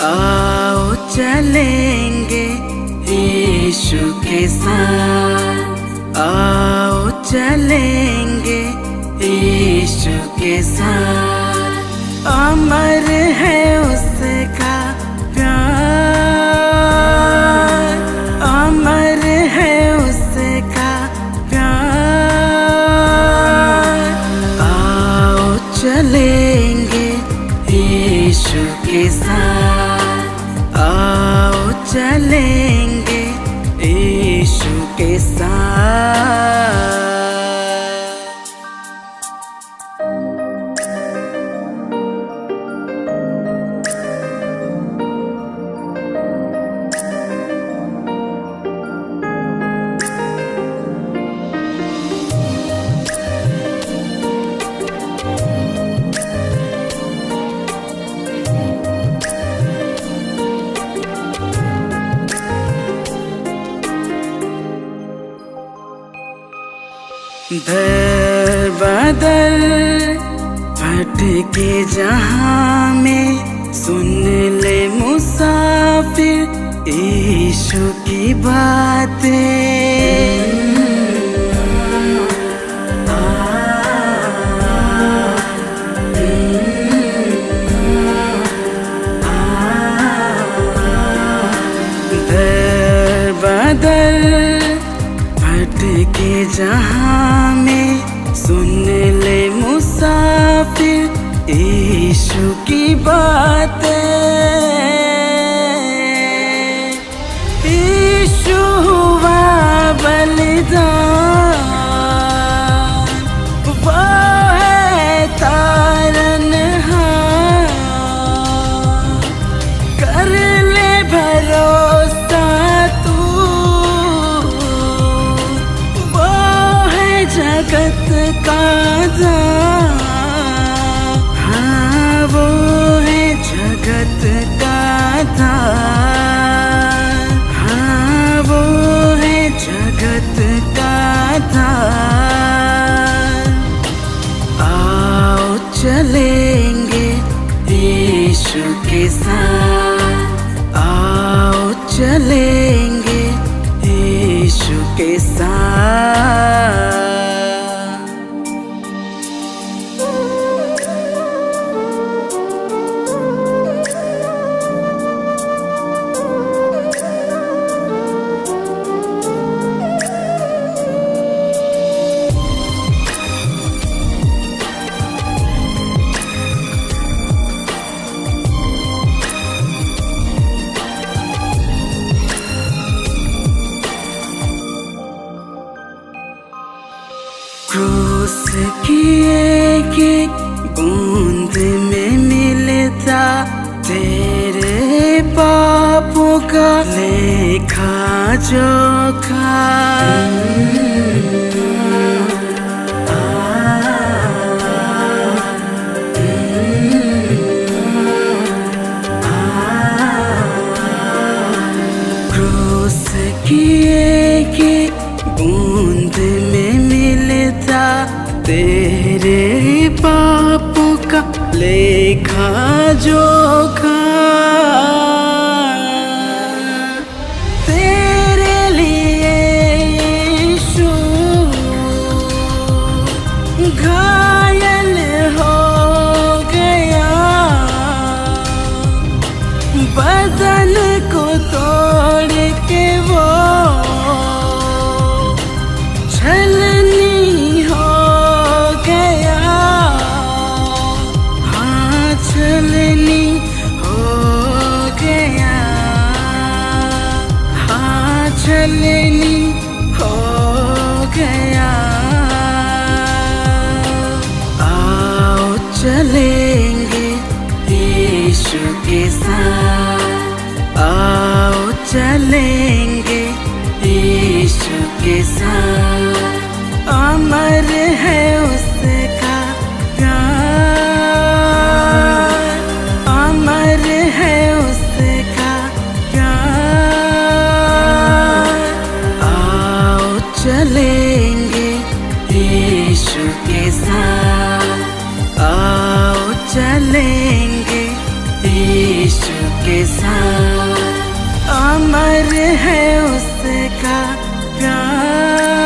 आओ चलेंगे यीशु के साथ, आओ चलेंगे यीशु के साथ। अमर है उसका प्यार, अमर है उसका प्यार। आओ चलेंगे यीशु के साथ, आओ चलेंगे यीशु के साथ। दर बदर भटके जहाँ में, सुन ले मुसाफिर यीशु की बातें। दर बदर भटके जहाँ में, सुन ले मुसाफिर यीशु की बातें। यीशु हुआ बलिदान, वो है तारनहार। कर ले भरोसा तू, जगत का दान। हाँ, वो है जगत का दान। हाँ, वो है जगत का दान। आओ चलेंगे यीशु के साथ, आओ चलेंगे यीशु के साथ। क्रूस की एक बूंद में मिलता तेरे पापों का लेखा जोखा। क्रूस की एक बूंद में मिलता तेरे पापों का लेखा जोखा। तेरे लिए यीशु घायल हो गया, बदन को तोड़ के वो छलनी हो गया। हाँ, छलनी हो गया। हाँ, छलनी हो गया। आओ चलेंगे यीशु के साथ, आओ चलेंगे यीशु के साथ। अमर है उसका प्यार, अमर है उसका प्यार। आओ चलेंगे यीशु के साथ, आओ चलेंगे यीशु के साथ, अमर है उसका प्यार।